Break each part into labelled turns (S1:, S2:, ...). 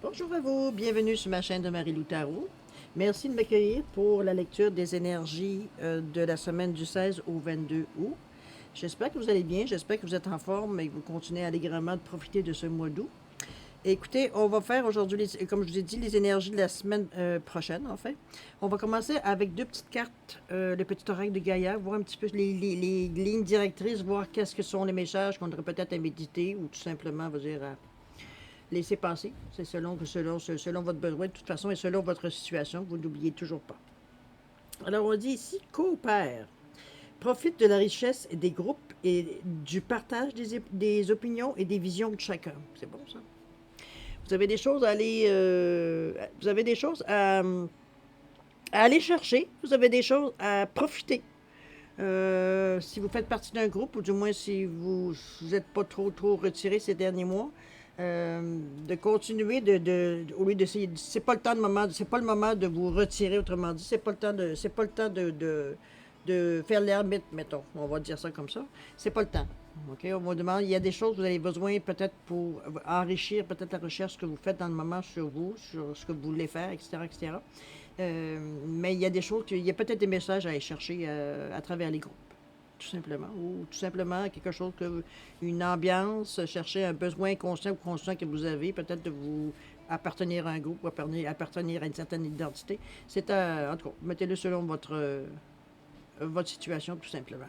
S1: Bonjour à vous, bienvenue sur ma chaîne de Marie-Lou Tarot. Merci de m'accueillir pour la lecture des énergies de la semaine du 16 au 22 août. J'espère que vous allez bien, j'espère que vous êtes en forme et que vous continuez allègrement de profiter de ce mois d'août. Écoutez, on va faire aujourd'hui, comme je vous ai dit, les énergies de la semaine prochaine, en fait. On va commencer avec deux petites cartes, le petit oracle de Gaïa, voir un petit peu les lignes directrices, voir qu'est-ce que sont les messages qu'on devrait peut-être à méditer ou tout simplement, on va dire, à laisser passer. C'est selon votre besoin, de toute façon, et selon votre situation, vous n'oubliez toujours pas. Alors, on dit ici, coopère. Profite de la richesse des groupes et du partage des opinions et des visions de chacun. C'est bon, ça? Vous avez des choses à aller... vous avez des choses à aller chercher. Vous avez des choses à profiter. Si vous faites partie d'un groupe, ou du moins si vous n'êtes pas trop retiré ces derniers mois, de continuer au lieu d'essayer, c'est pas le temps de moment, c'est pas le moment de vous retirer, autrement dit, c'est pas le temps de faire l'ermite, mettons, on va dire ça comme ça, c'est pas le temps. OK, on vous demande, il y a des choses que vous avez besoin peut-être pour enrichir peut-être la recherche que vous faites dans le moment sur vous, sur ce que vous voulez faire, etc., etc. Mais il y a des choses, il y a peut-être des messages à aller chercher à travers les groupes, tout simplement. Ou tout simplement quelque chose que, une ambiance, chercher un besoin conscient ou conscient que vous avez, peut-être de vous appartenir à un groupe ou appartenir à une certaine identité. C'est en tout cas, mettez-le selon votre situation, tout simplement.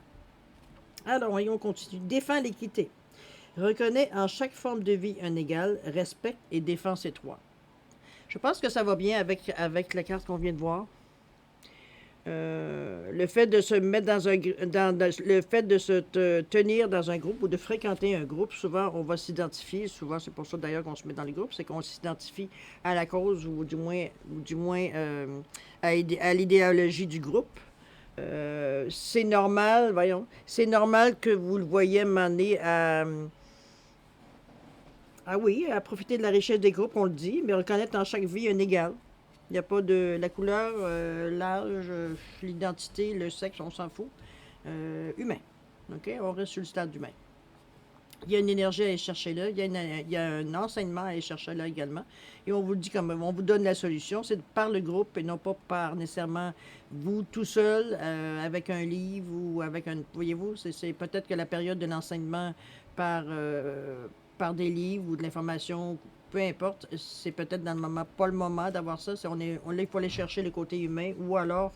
S1: Alors, voyons, on continue. Défends l'équité. Reconnais en chaque forme de vie un égal, respecte et défend ses droits. Je pense que ça va bien avec la carte qu'on vient de voir. Le fait de se mettre le fait de tenir dans un groupe ou de fréquenter un groupe, souvent on va s'identifier, souvent c'est pour ça d'ailleurs qu'on se met dans les groupes, c'est qu'on s'identifie à la cause ou du moins à l'idéologie du groupe. C'est normal, voyons, c'est normal que vous le voyez m'amener ah oui, à profiter de la richesse des groupes, on le dit, mais reconnaître en chaque vie un égal. Il n'y a pas de la couleur, l'âge, l'identité, le sexe, on s'en fout. Humain. OK? On reste sur le stade humain. Il y a une énergie à aller chercher là, il y a un enseignement à aller chercher là également. Et on vous dit comme on vous donne la solution, c'est par le groupe et non pas par nécessairement vous tout seul avec un livre ou avec un. Voyez-vous, c'est peut-être que la période de l'enseignement par, par des livres ou de l'information, peu importe, c'est peut-être dans le moment, pas le moment d'avoir ça. Là, il faut aller chercher le côté humain ou alors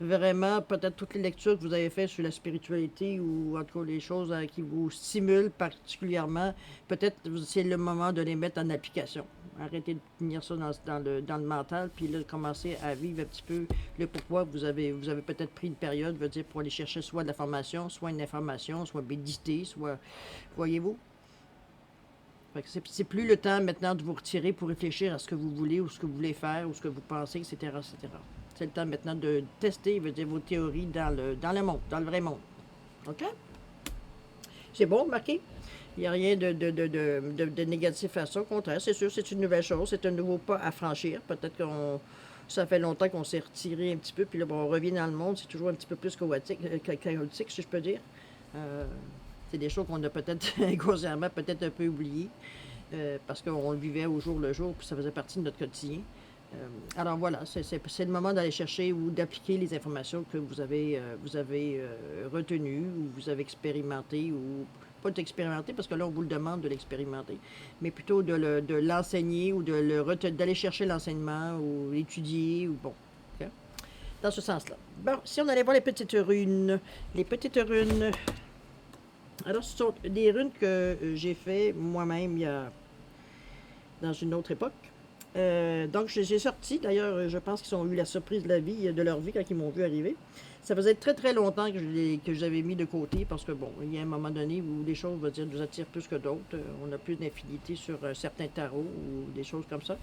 S1: vraiment, peut-être toutes les lectures que vous avez faites sur la spiritualité ou en tout cas les choses qui vous stimulent particulièrement, peut-être c'est le moment de les mettre en application. Arrêtez de tenir ça dans le mental, puis là, commencez à vivre un petit peu le pourquoi vous avez peut-être pris une période, veut dire, pour aller chercher soit de la formation, soit une information, soit méditer, soit, voyez-vous. C'est plus le temps maintenant de vous retirer pour réfléchir à ce que vous voulez ou ce que vous voulez faire ou ce que vous pensez, etc., etc. C'est le temps maintenant de tester veut dire, vos théories dans le monde, dans le vrai monde. OK? C'est bon, remarquez? Il n'y a rien de négatif à ça. Au contraire, c'est sûr, c'est une nouvelle chose. C'est un nouveau pas à franchir. Peut-être qu'on ça fait longtemps qu'on s'est retiré un petit peu, puis là, bon, on revient dans le monde. C'est toujours un petit peu plus chaotique, si je peux dire. Euh, c'est des choses qu'on a peut-être inconsciemment, peut-être un peu oubliées, parce qu'on le vivait au jour le jour, puis ça faisait partie de notre quotidien. Alors voilà, c'est le moment d'aller chercher ou d'appliquer les informations que vous avez retenues ou vous avez expérimentées ou pas d'expérimenter parce que là on vous le demande de l'expérimenter, mais plutôt de l'enseigner ou d'aller chercher l'enseignement ou l'étudier ou bon, ok? Dans ce sens-là. Bon, si on allait voir les petites runes, alors ce sont des runes que j'ai fait moi-même dans une autre époque. Donc, j'ai sorti. D'ailleurs, je pense qu'ils ont eu la surprise de leur vie quand ils m'ont vu arriver. Ça faisait très très longtemps que j'avais mis de côté parce que, bon, il y a un moment donné où les choses, on va dire, nous attirent plus que d'autres. On a plus d'infinité sur certains tarots ou des choses comme ça.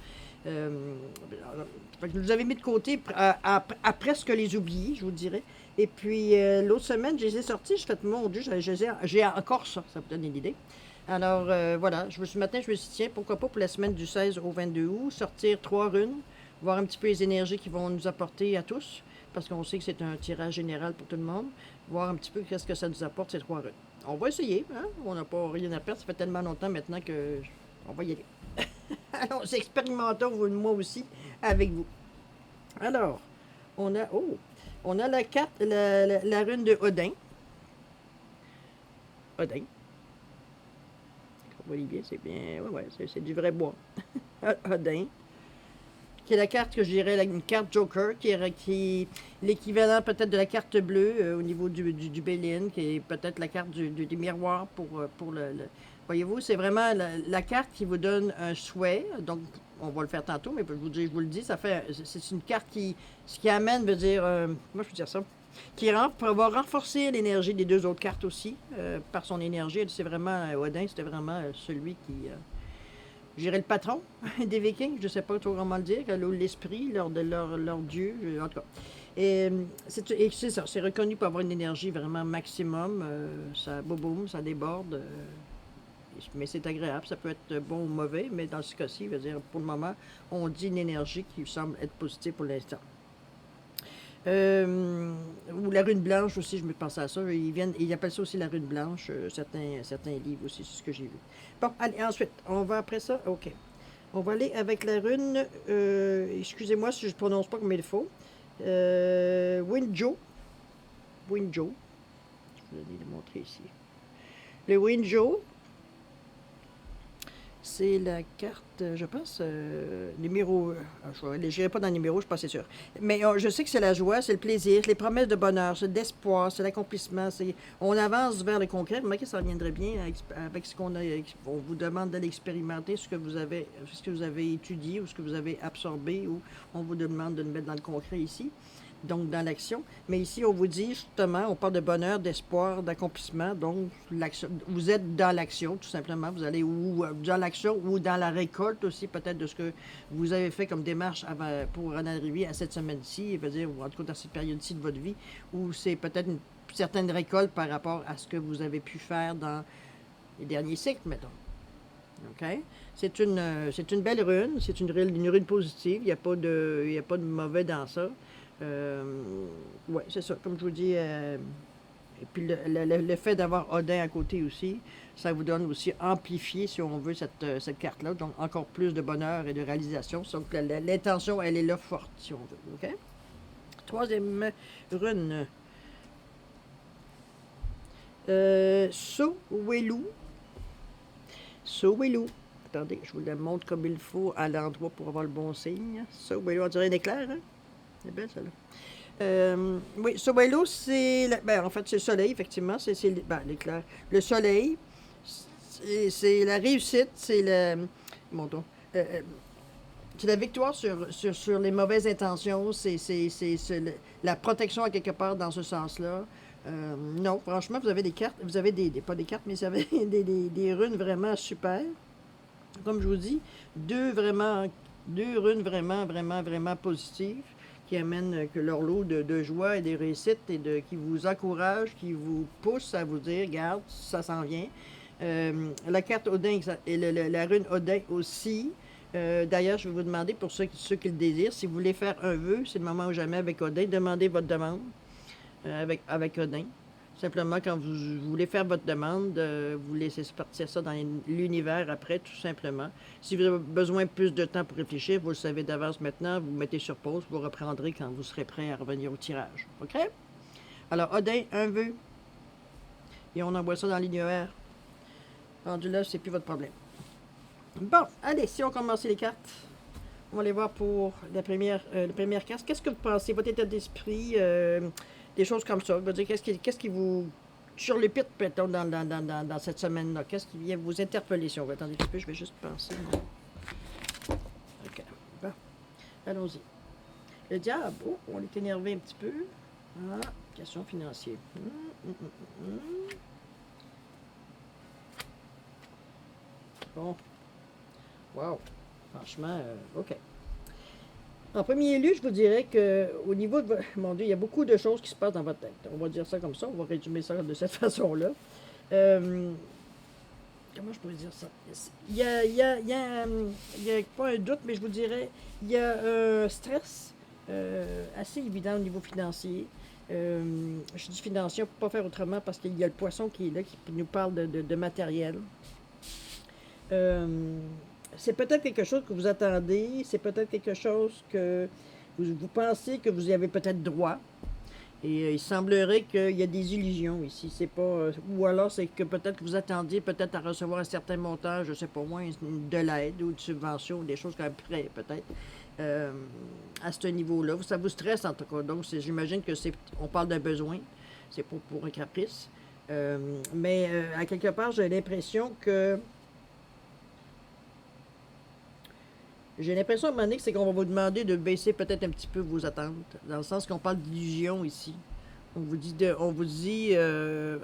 S1: Fait que je les avais mis de côté à presque les oublier, je vous dirais. Et puis, l'autre semaine, je les ai sortis. Je fait, mon Dieu, j'ai encore ça. Ça vous donne une idée. Alors, voilà, ce matin, je me suis dit, tiens, pourquoi pas pour la semaine du 16 au 22 août, sortir 3 runes, voir un petit peu les énergies qui vont nous apporter à tous, parce qu'on sait que c'est un tirage général pour tout le monde, voir un petit peu qu'est-ce que ça nous apporte, ces 3 runes. On va essayer, hein? On n'a pas rien à perdre, ça fait tellement longtemps maintenant que on va y aller. Allons, expérimentons, vous et moi aussi, avec vous. Alors, on a la carte, la rune de Odin. Odin. Vous voyez bien, c'est bien. Ouais, ouais, c'est du vrai bois. Odin. Qui est la carte que je dirais, une carte Joker, qui est l'équivalent peut-être de la carte bleue au niveau du Bélin, qui est peut-être la carte du miroir pour voyez-vous, c'est vraiment la carte qui vous donne un souhait. Donc, on va le faire tantôt, mais je vous le dis, c'est une carte qui amène, veut dire, comment je peux dire ça? Va renforcer l'énergie des deux autres cartes aussi, par son énergie. C'est vraiment, Odin, c'était vraiment celui qui, je dirais le patron des Vikings, je ne sais pas trop comment le dire, l'esprit, leur dieu, en tout cas. Et c'est ça, c'est reconnu pour avoir une énergie vraiment maximum. Ça boum, ça déborde. Mais c'est agréable, ça peut être bon ou mauvais, mais dans ce cas-ci, je veux dire, pour le moment, on dit une énergie qui semble être positive pour l'instant. Ou la rune blanche aussi, je me pensais à ça. Ils appellent ça aussi la rune blanche, certains livres aussi, c'est ce que j'ai vu. Bon, allez, ensuite, on va après ça, ok. On va aller avec la rune, excusez-moi si je ne prononce pas comme il faut. Winjo. Winjo. Je vais le montrer ici. Le Winjo, c'est la carte, je pense, numéro. Je n'irai pas dans le numéro, je ne suis pas assez sûre. Mais je sais que c'est la joie, c'est le plaisir, les promesses de bonheur, c'est l'espoir, c'est l'accomplissement. On avance vers le concret. Remarquez, ça reviendrait bien avec ce qu'on a. On vous demande d'aller expérimenter ce que vous avez étudié ou ce que vous avez absorbé, ou on vous demande de le mettre dans le concret ici. Donc, dans l'action. Mais ici, on vous dit, justement, on parle de bonheur, d'espoir, d'accomplissement. Donc, vous êtes dans l'action, tout simplement. Vous allez ou dans l'action ou dans la récolte aussi, peut-être, de ce que vous avez fait comme démarche pour en arriver à cette semaine-ci, dire, ou en tout cas dans cette période-ci de votre vie, où c'est peut-être une certaine récolte par rapport à ce que vous avez pu faire dans les derniers cycles, mettons. OK? C'est une belle rune, c'est une rune positive, il n'y a pas de mauvais dans ça. Ouais, c'est ça, comme je vous dis. Et puis le fait d'avoir Odin à côté aussi, ça vous donne aussi amplifié, si on veut, cette carte-là. Donc, encore plus de bonheur et de réalisation. Donc, l'intention, elle est là forte, si on veut. OK? Troisième rune. Sowelu. Sowelu. Attendez, je vous la montre comme il faut à l'endroit pour avoir le bon signe. Sowelu, on dirait un éclair, hein? C'est belle, celle-là. Oui, Sowelu, en fait, c'est le soleil, effectivement. C'est l'éclair. Le soleil, c'est la réussite, c'est c'est la victoire sur les mauvaises intentions, c'est la protection à quelque part dans ce sens-là. Non, franchement, vous avez des cartes, vous avez pas des cartes, mais vous avez des runes vraiment super. Comme je vous dis, deux runes vraiment positives qui amènent que leur lot de joie et de réussite qui vous encouragent, qui vous poussent à vous dire, regarde, ça s'en vient. La carte Odin et la rune Odin aussi. D'ailleurs, je vais vous demander, pour ceux qui le désirent, si vous voulez faire un vœu, c'est le moment ou jamais avec Odin, demandez votre demande avec Odin. Simplement, quand vous voulez faire votre demande, vous laissez partir ça dans l'univers après, tout simplement. Si vous avez besoin de plus de temps pour réfléchir, vous le savez d'avance maintenant, vous mettez sur pause, vous reprendrez quand vous serez prêt à revenir au tirage. OK? Alors, Odin, un vœu, et on envoie ça dans l'univers. Rendu là, c'est plus votre problème. Bon, allez, si on commence les cartes, on va aller voir pour la première carte. Qu'est-ce que vous pensez, votre état d'esprit, des choses comme ça? Je veux dire, qu'est-ce qui vous surlépite, peut-être, dans cette semaine-là? Qu'est-ce qui vient vous interpeller, si on veut? Attendez un petit peu, je vais juste penser. OK. Bon, allons-y. Le diable, on est énervé un petit peu. Ah, question financière. Bon. Wow. Franchement, OK. En premier lieu, je vous dirais qu'au niveau de... Mon Dieu, il y a beaucoup de choses qui se passent dans votre tête. On va dire ça comme ça, on va résumer ça de cette façon-là. Comment je pourrais dire ça? Il y a pas un doute, mais je vous dirais, il y a un stress assez évident au niveau financier. Je dis financier, on ne peut pas faire autrement parce qu'il y a le poisson qui est là, qui nous parle de matériel. c'est peut-être quelque chose que vous attendez, c'est peut-être quelque chose que vous pensez que vous y avez peut-être droit. Et il semblerait qu'il y a des illusions ici. C'est pas, ou alors c'est que peut-être que vous attendiez peut-être à recevoir un certain montant, je sais pas moi, de l'aide ou de subvention, des choses comme près peut-être. euh, à ce niveau-là. Ça vous stresse en tout cas. Donc j'imagine que c'est, on parle d'un besoin. C'est pas pour un caprice. Mais à quelque part, j'ai l'impression à un moment donné que c'est qu'on va vous demander de baisser peut-être un petit peu vos attentes, dans le sens qu'on parle d'illusion ici. On vous dit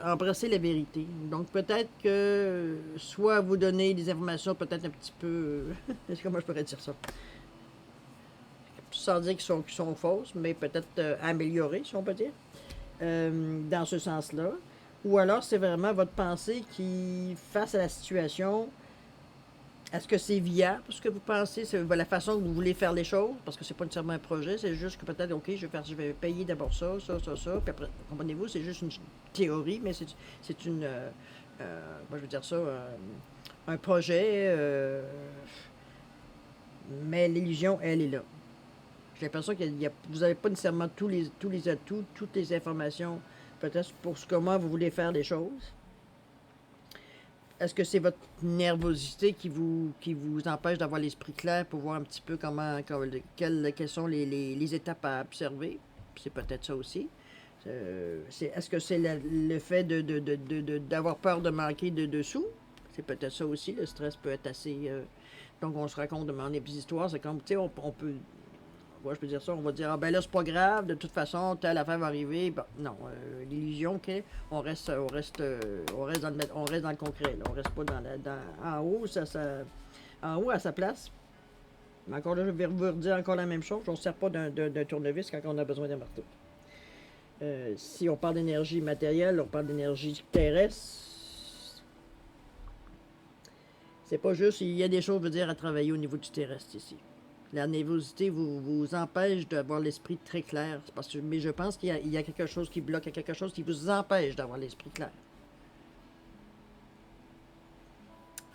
S1: embrasser la vérité. Donc peut-être que soit vous donner des informations peut-être un petit peu, comment je pourrais dire ça, sans dire qu'ils sont fausses, mais peut-être améliorées, si on peut dire, dans ce sens-là. Ou alors c'est vraiment votre pensée qui, face à la situation, est-ce que c'est viable ce que vous pensez, c'est la façon que vous voulez faire les choses? Parce que c'est pas nécessairement un projet, c'est juste que peut-être, OK, je vais payer d'abord ça, ça, ça, ça. Puis après, comprenez-vous, c'est juste une théorie, mais c'est une. Moi, je veux dire ça, un projet, mais l'illusion, elle est là. J'ai l'impression que vous n'avez pas nécessairement tous les atouts, toutes les informations, peut-être pour comment vous voulez faire les choses. Est-ce que c'est votre nervosité qui vous empêche d'avoir l'esprit clair pour voir un petit peu quelles sont les étapes à observer? C'est peut-être ça aussi. Est-ce que c'est le fait d'avoir peur de manquer de dessous? C'est peut-être ça aussi. Le stress peut être assez. Donc, on se raconte des petites histoires. C'est comme, tu sais, on peut, ouais, je peux dire ça, on va dire, ah ben là, c'est pas grave, de toute façon, telle affaire va arriver. Bon, non, l'illusion, OK, on reste dans le concret, là. On reste pas en haut, en haut, à sa place. Mais encore là, je vais vous redire encore la même chose, on ne sert pas d'un tournevis quand on a besoin d'un marteau. Si on parle d'énergie matérielle, on parle d'énergie terrestre, c'est pas juste, il y a des choses, je veux dire, à travailler au niveau du terrestre ici. La nervosité vous empêche d'avoir l'esprit très clair. Mais je pense qu'il y a quelque chose qui bloque, il y a quelque chose qui vous empêche d'avoir l'esprit clair.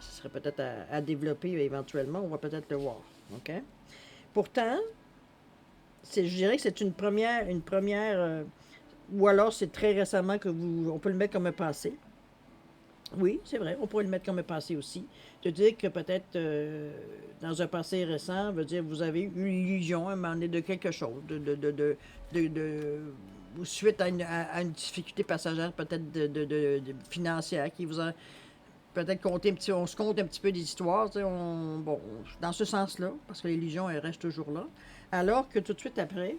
S1: Ce serait peut-être à développer éventuellement, on va peut-être le voir. OK? Pourtant, je dirais que c'est une première, ou alors c'est très récemment on peut le mettre comme un passé. Oui, c'est vrai, on pourrait le mettre comme un passé aussi. De dire que peut-être dans un passé récent, veut dire vous avez eu l'illusion à un moment donné de quelque chose, ou suite à une difficulté passagère peut-être financière qui vous a peut-être compté un petit, on se compte un petit peu des histoires, tu sais, bon, dans ce sens-là, parce que l'illusion, elle reste toujours là. Alors que tout de suite après,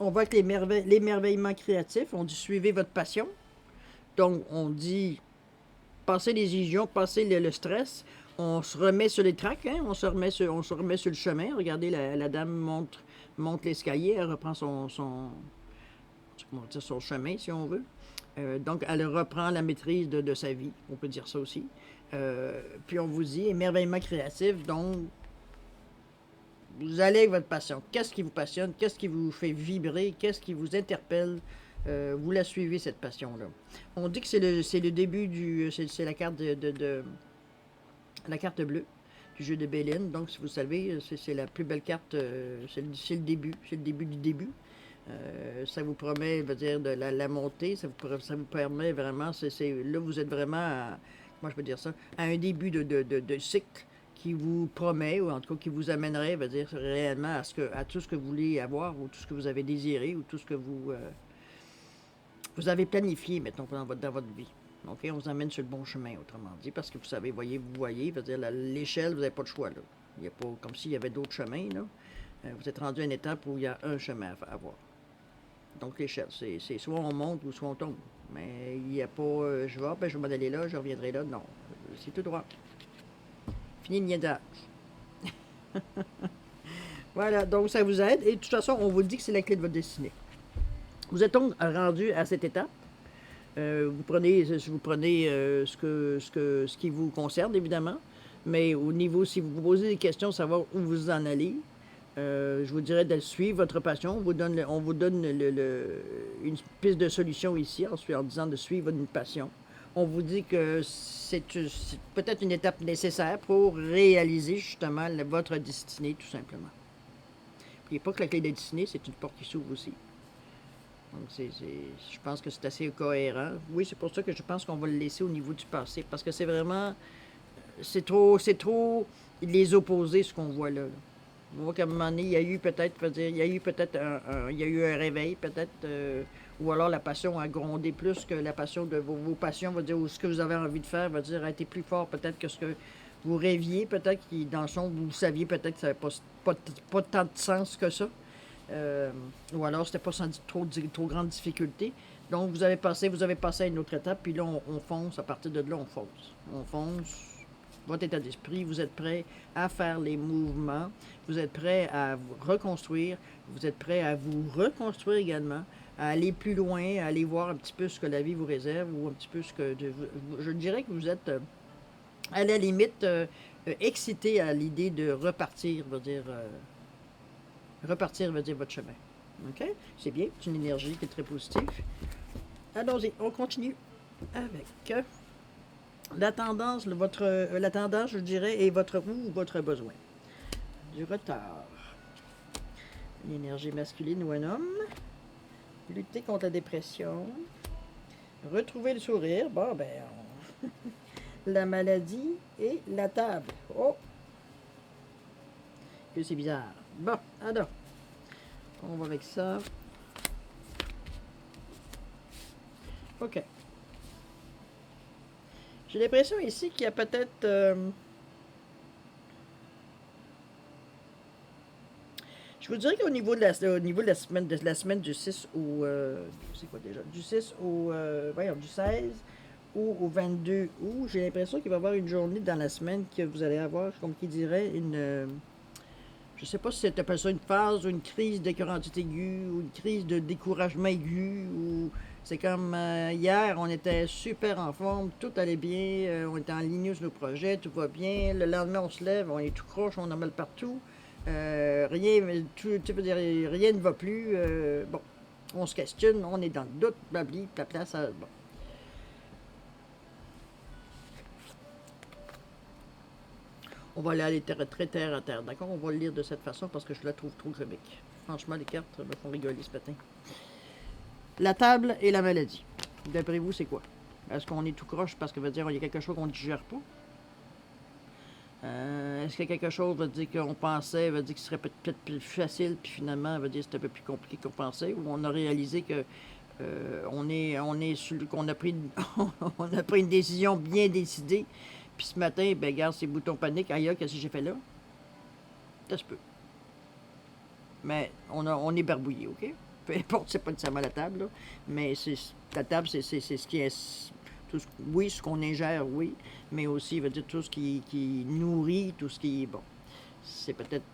S1: on voit que l'émerveillement créatif, on dit suivez votre passion. Donc, on dit passer les illusions, passer le stress, on se remet sur les tracks, hein, on se remet sur le chemin. Regardez, la dame monte l'escalier, elle reprend son chemin, si on veut. Donc, elle reprend la maîtrise de sa vie, on peut dire ça aussi. Puis on vous dit, émerveillement créatif, donc vous allez avec votre passion. Qu'est-ce qui vous passionne? Qu'est-ce qui vous fait vibrer? Qu'est-ce qui vous interpelle? Vous la suivez, cette passion-là. On dit que c'est le début c'est la carte la carte bleue du jeu de Béline. Donc, si vous savez, c'est la plus belle carte. C'est le début. C'est le début du début. Ça vous promet, veut dire, de la montée. Ça vous permet vraiment. Là, vous êtes vraiment comment je peux dire ça, à un début de cycle qui vous promet, ou en tout cas qui vous amènerait, veut dire, réellement à tout ce que vous voulez avoir, ou tout ce que vous avez désiré, ou tout ce que vous avez planifié, mettons, dans votre vie. OK? On vous amène sur le bon chemin, autrement dit, parce que vous savez, vous voyez, veut dire, l'échelle, vous n'avez pas de choix, là. Il n'y a pas comme s'il y avait d'autres chemins, là. Vous êtes rendu à une étape où il y a un chemin à avoir. Donc, l'échelle, c'est soit on monte ou soit on tombe. Mais il n'y a pas, je vais m'en aller là, je reviendrai là. Non, c'est tout droit. Fini le niaisage. Voilà, donc ça vous aide. Et de toute façon, on vous dit que c'est la clé de votre destinée. Vous êtes donc rendu à cette étape. Vous prenez ce qui vous concerne, évidemment, mais au niveau, si vous vous posez des questions, savoir où vous en allez, je vous dirais de suivre votre passion. On vous donne une piste de solution ici, en disant de suivre une passion. on vous dit que c'est peut-être une étape nécessaire pour réaliser justement votre destinée, tout simplement. N'oubliez pas que la clé de la destinée, c'est une porte qui s'ouvre aussi. Donc, je pense que c'est assez cohérent. Oui, c'est pour ça que je pense qu'on va le laisser au niveau du passé, parce que c'est vraiment, c'est trop les opposés, ce qu'on voit là. On voit qu'à un moment donné, il y a eu peut-être, il y a eu peut-être il y a eu un réveil, peut-être, ou alors la passion a grondé plus que la passion de vos passions, va dire, ou ce que vous avez envie de faire, va dire, a été plus fort peut-être que ce que vous rêviez, peut-être, qui dans le fond, vous saviez peut-être que ça n'avait pas tant de sens que ça. Euh, ou alors c'était pas sans trop grande difficulté. Donc vous avez passé à une autre étape, puis là on fonce, à partir de là on fonce. On fonce, votre état d'esprit, vous êtes prêt à faire les mouvements, vous êtes prêt à vous reconstruire, vous êtes prêt à vous reconstruire également, à aller plus loin, à aller voir un petit peu ce que la vie vous réserve, ou un petit peu ce que... Je dirais que vous êtes à la limite excité à l'idée de repartir, repartir, veut dire votre chemin. OK? C'est bien, c'est une énergie qui est très positive. Allons-y, on continue avec la tendance, la tendance, je dirais, est votre besoin. Du retard. Une énergie masculine ou un homme. Lutter contre la dépression. Retrouver le sourire. Bon, ben, la maladie et la table. Oh! Que c'est bizarre. Bon, alors, on va avec ça. OK. J'ai l'impression ici qu'il y a peut-être... je vous dirais qu'au niveau de la semaine du 6 au... c'est quoi déjà? Du 6 au... voyons, du 16 ou au 22 août, j'ai l'impression qu'il va y avoir une journée dans la semaine que vous allez avoir, comme qui dirait, une... je sais pas si c'est appelle ça une phase ou une crise d'écœurantite aiguë ou une crise de découragement aigu ou c'est comme hier, on était super en forme, tout allait bien, on était en ligne sur nos projets, tout va bien. Le lendemain, on se lève, on est tout croche, on a mal partout. Rien, tu veux dire, rien ne va plus. Bon, on se questionne, on est dans le doute, blabli, blabla, ça. Bon. On va aller très terre à terre, d'accord? On va le lire de cette façon parce que je la trouve trop comique. Franchement, les cartes me font rigoler ce matin. La table et la maladie. D'après vous, c'est quoi? Est-ce qu'on est tout croche parce que veut dire qu'il y a quelque chose qu'on ne digère pas? Est-ce qu'il y a quelque chose veut dire qu'on pensait, veut dire que ce serait peut-être plus facile, puis finalement, veut dire que c'était un peu plus compliqué qu'on pensait, ou on a réalisé que qu'on a pris, on a pris une décision bien décidée, puis ce matin, ben regarde, ces boutons panique, aïe, qu'est-ce que j'ai fait là? Ça se peut. Mais on est barbouillé, OK? Peu importe, c'est pas nécessairement la table, là, mais la table, c'est ce qui est. Oui, ce qu'on ingère, oui, mais aussi, veut dire tout ce qui nourrit, tout ce qui. Bon, c'est peut-être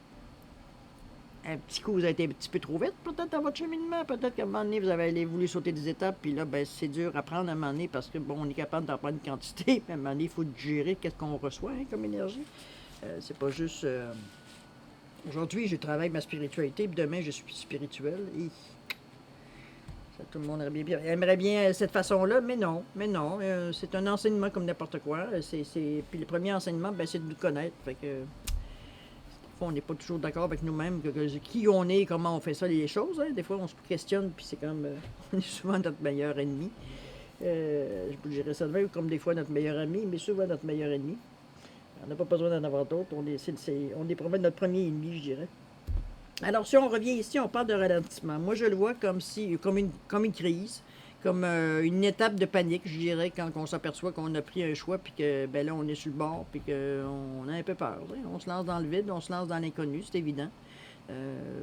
S1: un petit coup, vous avez été un petit peu trop vite, peut-être dans votre cheminement. Peut-être qu'à un moment donné, vous avez voulu sauter des étapes, puis là, ben, c'est dur à prendre à un moment donné parce que, bon, on est capable d'en prendre une quantité, mais à un moment donné, il faut gérer qu'est-ce qu'on reçoit hein, comme énergie. C'est pas juste. Aujourd'hui, je travaille ma spiritualité, puis demain, je suis spirituel. Et ça, tout le monde aimerait bien cette façon-là, mais non, c'est un enseignement comme n'importe quoi. Puis le premier enseignement, ben, c'est de nous connaître. Fait que, on n'est pas toujours d'accord avec nous-mêmes, qui on est, comment on fait ça, les choses. Hein. Des fois, on se questionne, puis c'est comme, on est souvent notre meilleur ennemi. Je vous dirais ça de même, comme des fois notre meilleur ami, mais souvent notre meilleur ennemi. On n'a pas besoin d'en avoir d'autres. On est probablement notre premier ennemi, je dirais. Alors, si on revient ici, on parle de ralentissement. Moi, je le vois comme une crise, comme une étape de panique, je dirais, quand on s'aperçoit qu'on a pris un choix, puis que ben là, on est sur le bord, puis qu'on a un peu peur. Hein. On se lance dans le vide, on se lance dans l'inconnu, c'est évident.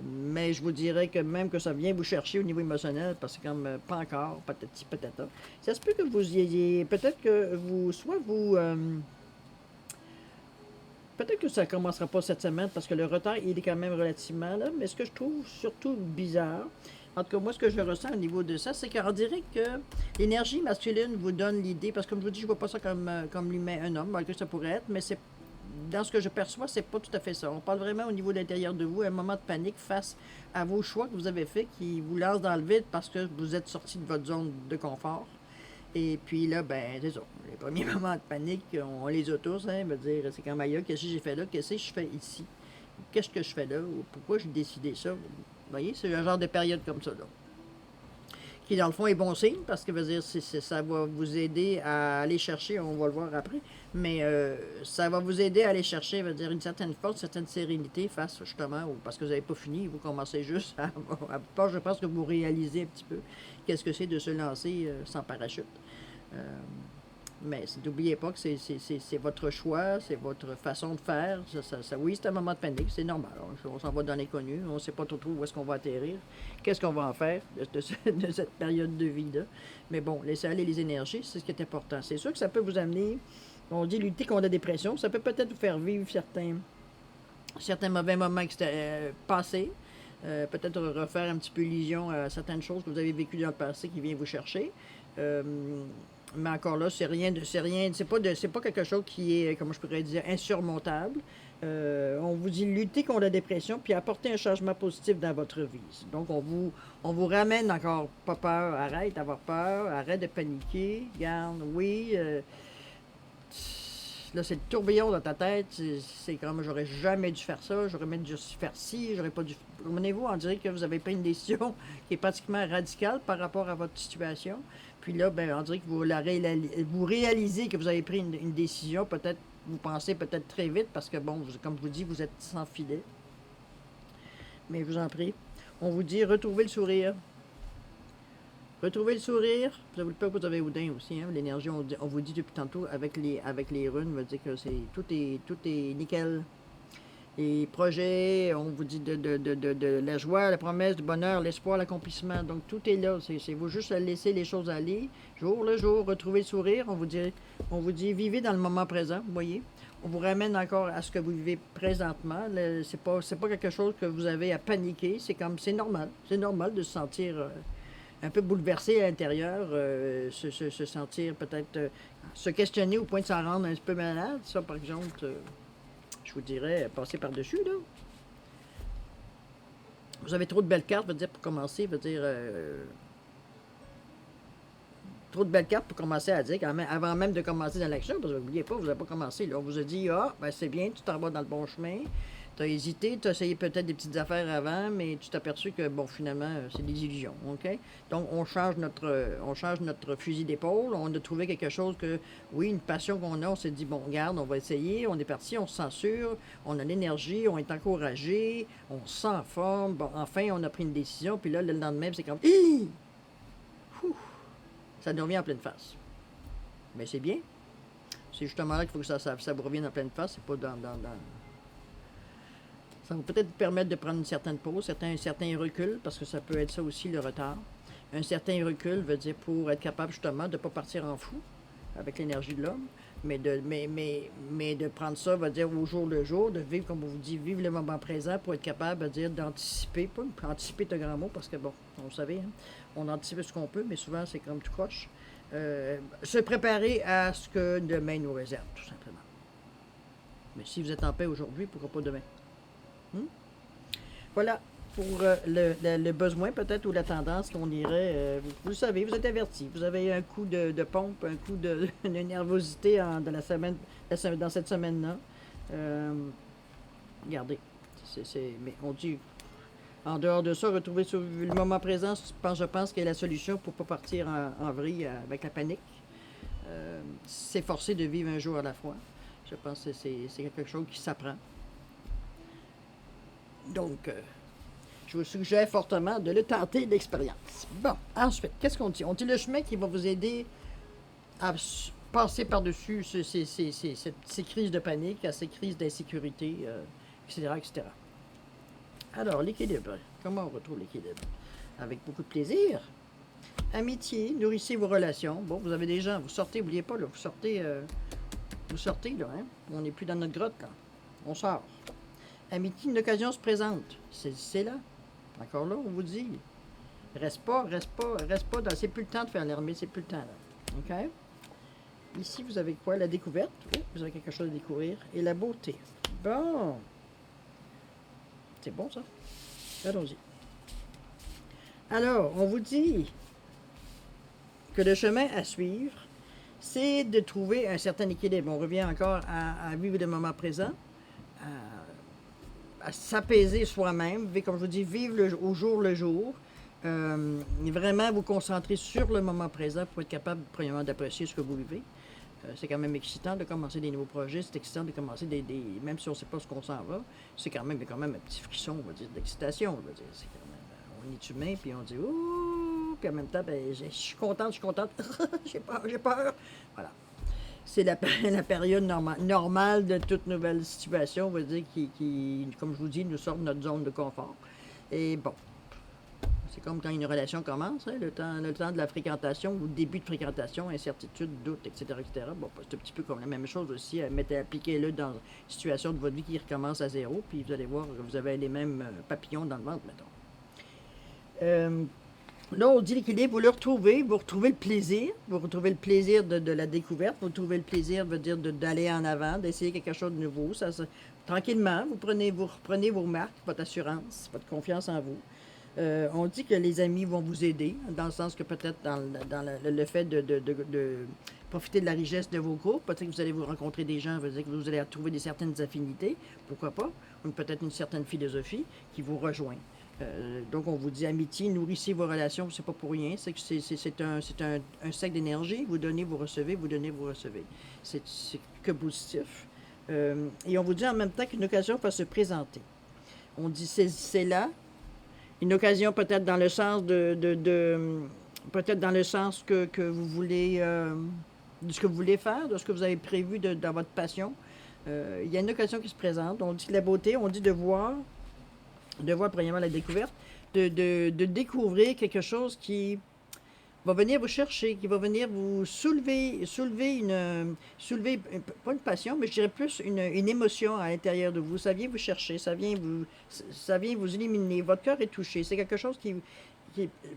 S1: Mais je vous dirais que même que ça vient vous chercher au niveau émotionnel, parce que c'est comme pas encore, patati patata. Ça se peut que vous y ayez, peut-être que peut-être que ça ne commencera pas cette semaine parce que le retard, il est quand même relativement là. Mais ce que je trouve surtout bizarre, en tout cas, moi, ce que je ressens au niveau de ça, c'est qu'on dirait que l'énergie masculine vous donne l'idée, parce que comme je vous dis, je ne vois pas ça comme l'humain, un homme, malgré que ça pourrait être, mais c'est dans ce que je perçois, c'est pas tout à fait ça. On parle vraiment au niveau de l'intérieur de vous, un moment de panique face à vos choix que vous avez faits qui vous lancent dans le vide parce que vous êtes sorti de votre zone de confort. Et puis là, ben, c'est ça. Les premiers moments de panique, on les a tous, hein. Veut dire, c'est comme ailleurs, qu'est-ce que j'ai fait là? Qu'est-ce que je fais ici? Qu'est-ce que je fais là? Ou pourquoi j'ai décidé ça? Vous voyez, c'est un genre de période comme ça, là. Qui, dans le fond, est bon signe parce que, veut dire, ça va vous aider à aller chercher, on va le voir après, mais ça va vous aider à aller chercher, veut dire, une certaine force, une certaine sérénité face, justement, parce que vous n'avez pas fini, vous commencez juste à je pense que vous réalisez un petit peu qu'est-ce que c'est de se lancer sans parachute. Euh, mais n'oubliez pas que c'est votre choix, c'est votre façon de faire. Oui, c'est un moment de panique, c'est normal. On s'en va dans l'inconnu, on ne sait pas trop où est-ce qu'on va atterrir, qu'est-ce qu'on va en faire de cette période de vie-là. Mais bon, laissez aller les énergies, c'est ce qui est important. C'est sûr que ça peut vous amener, on dit lutter contre la dépression, ça peut peut-être vous faire vivre certains mauvais moments passés. Peut-être refaire un petit peu illusion à certaines choses que vous avez vécues dans le passé qui vient vous chercher. Euh, mais encore là, c'est pas quelque chose qui est, comment je pourrais dire, insurmontable. On vous dit lutter contre la dépression puis apporter un changement positif dans votre vie. Donc, on vous ramène encore, pas peur, arrête d'avoir peur, arrête de paniquer, garde, oui, là, c'est le tourbillon dans ta tête. C'est comme, j'aurais jamais dû faire ça, j'aurais même dû faire ci, j'aurais pas dû. Promenez-vous, on dirait que vous avez pris une décision qui est pratiquement radicale par rapport à votre situation. Puis là, ben, on dirait que vous réalisez que vous avez pris une décision. Peut-être, vous pensez peut-être très vite parce que, bon, comme je vous dis, vous êtes sans filet. Mais je vous en prie, on vous dit retrouvez le sourire. Retrouvez le sourire. Vous avez le peur que vous avez Oudin aussi. Hein? L'énergie, on vous dit depuis tantôt, avec les runes, veut dire que tout est nickel. Les projets, on vous dit de la joie, la promesse, du bonheur, l'espoir, l'accomplissement. Donc tout est là. C'est vous juste laisser les choses aller. Jour le jour, retrouvez le sourire. On vous dit vivez dans le moment présent. Vous voyez? On vous ramène encore à ce que vous vivez présentement. C'est pas quelque chose que vous avez à paniquer. C'est normal. C'est normal de se sentir un peu bouleversé à l'intérieur, se sentir peut-être, se questionner au point de s'en rendre un peu malade. Ça, par exemple, je vous dirais, passer par-dessus, là. Vous avez trop de belles cartes, veut dire, pour commencer, veut dire, trop de belles cartes pour commencer à dire, avant même de commencer dans l'action, parce que n'oubliez pas, vous n'avez pas commencé, là. On vous a dit, ben c'est bien, tu t'en vas dans le bon chemin. Tu as hésité, tu as essayé peut-être des petites affaires avant, mais tu t'es aperçu que, bon, finalement, c'est des illusions, OK? Donc, on change notre fusil d'épaule. On a trouvé quelque chose que, oui, une passion qu'on a, on s'est dit, bon, regarde, on va essayer, on est parti, on se sent sûr, on a l'énergie, on est encouragé, on se sent en forme. Bon, enfin, on a pris une décision, puis là, le lendemain, c'est comme, hi! Ça nous revient en pleine face. Mais c'est bien. C'est justement là qu'il faut que ça vous revienne en pleine face, c'est pas dans ça va peut-être vous permettre de prendre une certaine pause, un certain recul, parce que ça peut être ça aussi le retard. Un certain recul veut dire pour être capable justement de ne pas partir en fou avec l'énergie de l'homme, mais de prendre ça, veut dire au jour le jour, de vivre, comme on vous dit, vivre le moment présent pour être capable, veut dire d'anticiper, pas anticiper de grand mot, parce que bon, vous savez, hein, on anticipe ce qu'on peut, mais souvent c'est comme tout croche. Se préparer à ce que demain nous réserve, tout simplement. Mais si vous êtes en paix aujourd'hui, pourquoi pas demain? Voilà pour le besoin peut-être ou la tendance qu'on irait. Vous le savez, vous êtes averti. Vous avez un coup de pompe, un coup de nervosité dans dans cette semaine-là. Regardez. Mais on dit, en dehors de ça, retrouver sur le moment présent, je pense qu'il y a la solution pour ne pas partir en vrille avec la panique. S'efforcer de vivre un jour à la fois. Je pense que c'est quelque chose qui s'apprend. Donc, je vous suggère fortement de le tenter l'expérience. Bon, ensuite, qu'est-ce qu'on dit? On dit le chemin qui va vous aider à passer par-dessus ces crises de panique, à ces crises d'insécurité, etc., etc. Alors, l'équilibre. Comment on retrouve l'équilibre? Avec beaucoup de plaisir. Amitié, nourrissez vos relations. Bon, vous avez des gens, vous sortez, n'oubliez pas, là, vous sortez, là, hein? On n'est plus dans notre grotte, là. On sort. Amitié, une occasion se présente. C'est là. Encore là, on vous dit. Reste pas c'est plus le temps de faire l'armée, c'est plus le temps, là. OK? Ici, vous avez quoi? La découverte. Oh, vous avez quelque chose à découvrir. Et la beauté. Bon. C'est bon, ça? Allons-y. Alors, on vous dit que le chemin à suivre, c'est de trouver un certain équilibre. On revient encore à vivre le moment présent, à s'apaiser soi-même, comme je vous dis, vivre au jour le jour. Vraiment vous concentrer sur le moment présent pour être capable, premièrement, d'apprécier ce que vous vivez. C'est quand même excitant de commencer des nouveaux projets, c'est excitant de commencer même si on ne sait pas ce qu'on s'en va, c'est quand même, il y a quand même un petit frisson, on va dire, d'excitation, on va dire. C'est quand même, on est humain, puis on dit ouh, puis en même temps, ben, je suis contente, j'ai peur. Voilà. C'est la période normale de toute nouvelle situation, on va dire, qui, comme je vous dis, nous sort de notre zone de confort. Et bon, c'est comme quand une relation commence, hein, le temps de la fréquentation, ou le début de fréquentation, incertitude, doute, etc. Bon, c'est un petit peu comme la même chose aussi, appliquez-le dans une situation de votre vie qui recommence à zéro, puis vous allez voir que vous avez les mêmes papillons dans le ventre, mettons. Là, on dit l'équilibre, vous retrouvez le plaisir, vous retrouvez le plaisir de la découverte, vous retrouvez le plaisir, veut dire, d'aller en avant, d'essayer quelque chose de nouveau. Tranquillement, vous reprenez vos marques, votre assurance, votre confiance en vous. On dit que les amis vont vous aider, dans le sens que peut-être dans le fait de profiter de la richesse de vos groupes, peut-être que vous allez vous rencontrer des gens, veut dire que vous allez trouver certaines affinités, pourquoi pas, ou peut-être une certaine philosophie qui vous rejoint. Donc, on vous dit amitié, nourrissez vos relations, c'est pas pour rien, c'est un cercle d'énergie, vous donnez, vous recevez, vous donnez, vous recevez. C'est que positif. Et on vous dit en même temps qu'une occasion va se présenter. On dit c'est là, une occasion peut-être dans le sens peut-être dans le sens que vous voulez, de ce que vous voulez faire, de ce que vous avez prévu dans votre passion. Il y a une occasion qui se présente. On dit la beauté, on dit de voir premièrement la découverte, de découvrir quelque chose qui va venir vous chercher, qui va venir vous soulever pas une passion, mais je dirais plus une émotion à l'intérieur de vous. Ça vient vous chercher, ça vient vous illuminer. Votre cœur est touché. C'est quelque chose puis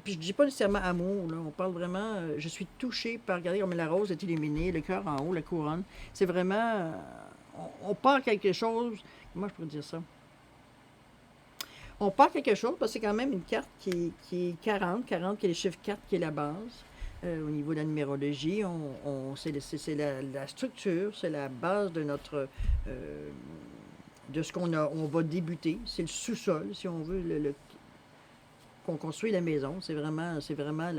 S1: je dis pas nécessairement amour, là. On parle vraiment, je suis touché par, regardez comme la rose est illuminée, le cœur en haut, la couronne. C'est vraiment, on parle quelque chose, comment je pourrais dire ça? On part quelque chose, parce que c'est quand même une carte qui est 40 qui est le chiffre 4 qui est la base. Au niveau de la numérologie, c'est la structure, c'est la base de de ce on va débuter. C'est le sous-sol, si on veut, qu'on construit la maison. C'est vraiment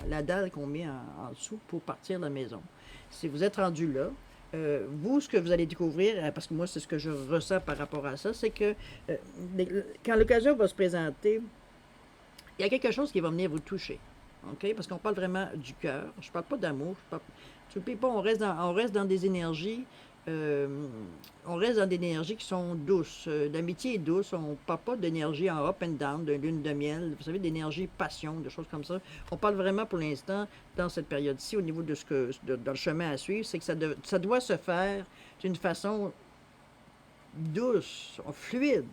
S1: la dalle qu'on met en dessous pour partir la maison. Si vous êtes rendu là, vous, ce que vous allez découvrir, parce que moi, c'est ce que je ressens par rapport à ça, c'est que quand l'occasion va se présenter, il y a quelque chose qui va venir vous toucher. OK? Parce qu'on parle vraiment du cœur. Je ne parle pas d'amour. On reste dans des énergies. On reste dans des énergies qui sont douces. L'amitié est douce. On ne parle pas d'énergie en up and down, de lune de miel. Vous savez, d'énergie passion, de choses comme ça. On parle vraiment pour l'instant, dans cette période-ci, au niveau dans le chemin à suivre, c'est que ça doit se faire d'une façon douce, fluide.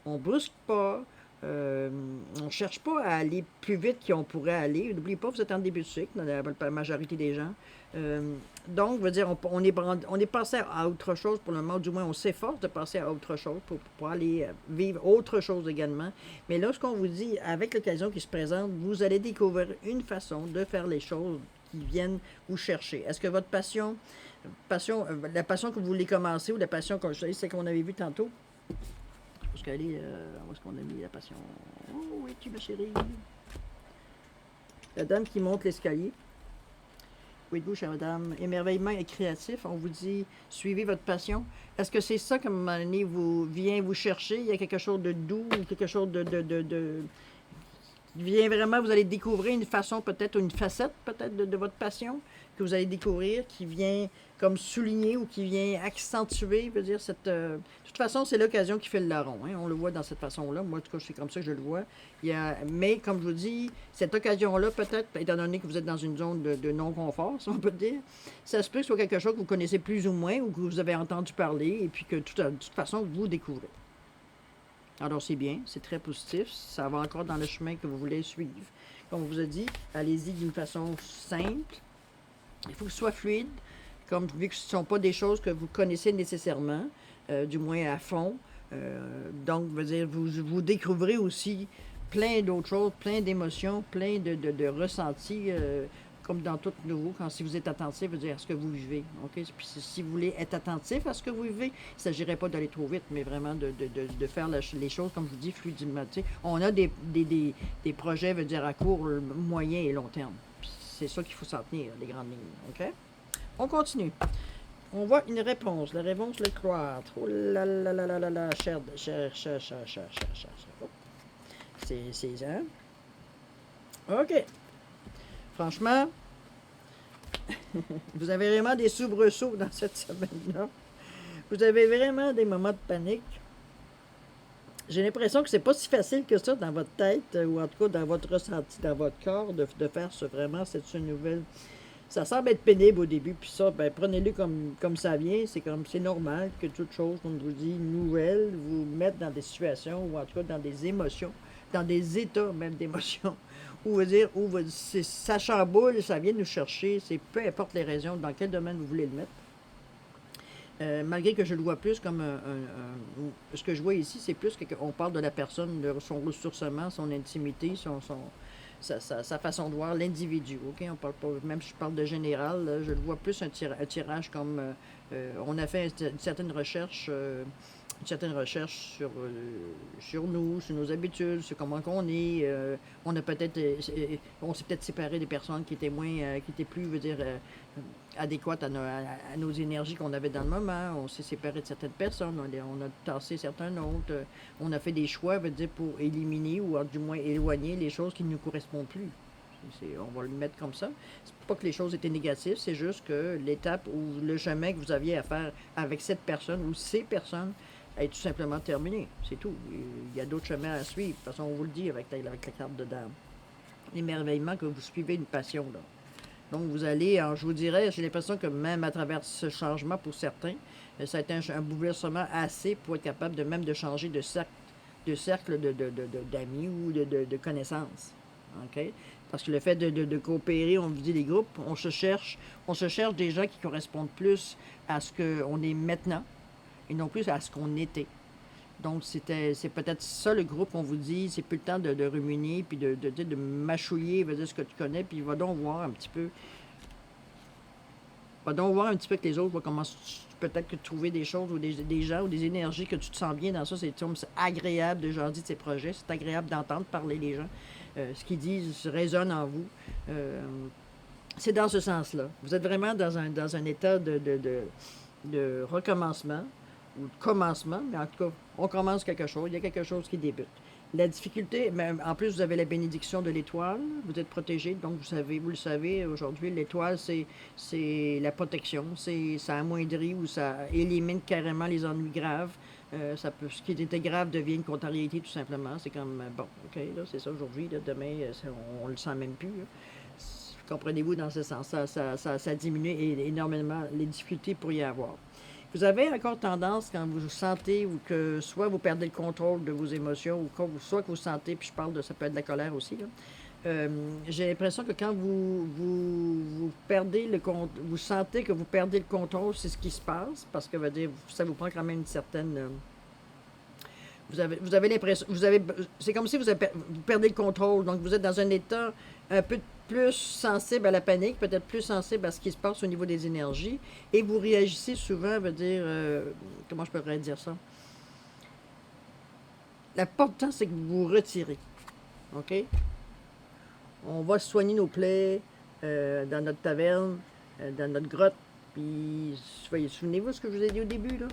S1: On ne brusque pas. On ne cherche pas à aller plus vite qu'on pourrait aller. N'oubliez pas, vous êtes en début de cycle, dans la majorité des gens. Donc, je veux dire, on est passé à autre chose pour le moment, du moins on s'efforce de passer à autre chose pour aller vivre autre chose également. Mais là, ce qu'on vous dit, avec l'occasion qui se présente, vous allez découvrir une façon de faire les choses qui viennent vous chercher. Est-ce que votre la passion que vous voulez commencer, ou la passion, comme je dis, c'est qu'on avait vu tantôt, où est-ce qu'on a mis la passion? Oh, oui, tu ma chérie. La dame qui monte l'escalier. Oui, de vous, chère madame. Émerveillement et créatif. On vous dit, suivez votre passion. Est-ce que c'est ça, comme à un moment donné, vient vous chercher? Il y a quelque chose de doux, ou quelque chose vient vraiment, vous allez découvrir une façon peut-être, ou une facette peut-être de votre passion que vous allez découvrir, qui vient comme souligner ou qui vient accentuer, veut dire, de toute façon, c'est l'occasion qui fait le larron, hein. On le voit dans cette façon-là. Moi, en tout cas, c'est comme ça que je le vois. Mais, comme je vous dis, cette occasion-là, peut-être, étant donné que vous êtes dans une zone de non-confort, si on peut dire, ça se peut que ce soit quelque chose que vous connaissez plus ou moins, ou que vous avez entendu parler, et puis que, de toute façon, vous découvrez. Alors, c'est bien, c'est très positif. Ça va encore dans le chemin que vous voulez suivre. Comme on vous a dit, allez-y d'une façon simple. Il faut que ce soit fluide, comme vu que ce ne sont pas des choses que vous connaissez nécessairement, du moins à fond. Donc, vous découvrez aussi plein d'autres choses, plein d'émotions, plein de ressentis. comme dans tout nouveau, quand si vous êtes attentif, veut dire à ce que vous vivez. OK? Puis si vous voulez être attentif à ce que vous vivez, il ne s'agirait pas d'aller trop vite, mais vraiment de faire les choses, comme je vous dis, fluidement. Tu sais, on a des projets, veut dire, à court, moyen et long terme. Puis c'est ça qu'il faut s'en tenir, les grandes lignes. OK? On continue. On voit une réponse. La réponse, le croître. Oh là là là là là là, cher. Oh, c'est hein? OK. Franchement, vous avez vraiment des soubresauts dans cette semaine-là. Vous avez vraiment des moments de panique. J'ai l'impression que c'est pas si facile que ça dans votre tête, ou en tout cas dans votre ressenti, dans votre corps, de faire vraiment cette nouvelle. Ça semble être pénible au début, puis ça, ben, prenez-le comme ça vient. C'est normal que toute chose, comme je vous dis, nouvelle, vous mette dans des situations, ou en tout cas dans des émotions, dans des états même d'émotions, où vous dire, ça chamboule, ça vient nous chercher, c'est peu importe les raisons, dans quel domaine vous voulez le mettre. Malgré que je le vois plus comme ce que je vois ici, c'est plus qu'on parle de la personne, de son ressourcement, son intimité, sa façon de voir l'individu. OK? On parle pas, même si je parle de général, là, je le vois plus un tirage comme on a fait une certaine recherche sur nous, sur nos habitudes, sur comment qu'on est. On s'est peut-être séparé des personnes qui étaient qui étaient plus, veut dire, adéquates à nos énergies qu'on avait dans le moment. On s'est séparé de certaines personnes, on a tassé certains autres. On a fait des choix, veut dire, pour éliminer ou du moins éloigner les choses qui ne nous correspondent plus. On va le mettre comme ça. C'est pas que les choses étaient négatives, c'est juste que l'étape ou le chemin que vous aviez à faire avec cette personne ou ces personnes est tout simplement terminé. C'est tout. Il y a d'autres chemins à suivre. De toute façon, on vous le dit avec la carte de dame. L'émerveillement que vous suivez une passion, là. Donc, vous allez, alors, je vous dirais, j'ai l'impression que même à travers ce changement, pour certains, ça a été un bouleversement assez pour être capable de changer de cercle d'amis ou de connaissances. OK? Parce que le fait de coopérer, on vous dit les groupes, on se cherche des gens qui correspondent plus à ce qu'on est maintenant et non plus à ce qu'on était. Donc, c'est peut-être ça le groupe qu'on vous dit, c'est plus le temps de ruminer, puis de mâchouiller, veut dire ce que tu connais, puis va donc voir un petit peu. Va donc voir un petit peu que les autres, comment peut-être que trouver des choses ou des gens ou des énergies que tu te sens bien dans ça. C'est agréable de jaser de ces projets, c'est agréable d'entendre parler les gens. Ce qu'ils disent résonne en vous. C'est dans ce sens-là. Vous êtes vraiment dans un état de recommencement ou de commencement, mais en tout cas, on commence quelque chose, il y a quelque chose qui débute. La difficulté, mais en plus, vous avez la bénédiction de l'étoile, vous êtes protégé, donc vous le savez, aujourd'hui, l'étoile, c'est la protection, ça amoindrit ou ça élimine carrément les ennuis graves. Ce qui était grave devient une contrariété, tout simplement. C'est comme, bon, OK, là, c'est ça aujourd'hui, là, demain, on le sent même plus. Là. Comprenez-vous dans ce sens? Ça diminue énormément les difficultés pour y avoir. Vous avez encore tendance, quand vous sentez ou que soit vous perdez le contrôle de vos émotions, ou soit que vous sentez, puis je parle de ça peut être de la colère aussi, là, j'ai l'impression que quand vous perdez vous sentez que vous perdez le contrôle, c'est ce qui se passe, parce que veut dire, ça vous prend quand même une certaine. Vous avez l'impression, c'est comme si vous perdez le contrôle, donc vous êtes dans un état un peu plus sensible à la panique, peut-être plus sensible à ce qui se passe au niveau des énergies, et vous réagissez souvent, veut dire, comment je pourrais dire ça? L'important, c'est que vous vous retirez, OK? On va soigner nos plaies dans notre taverne, dans notre grotte, puis souvenez-vous de ce que je vous ai dit au début, là?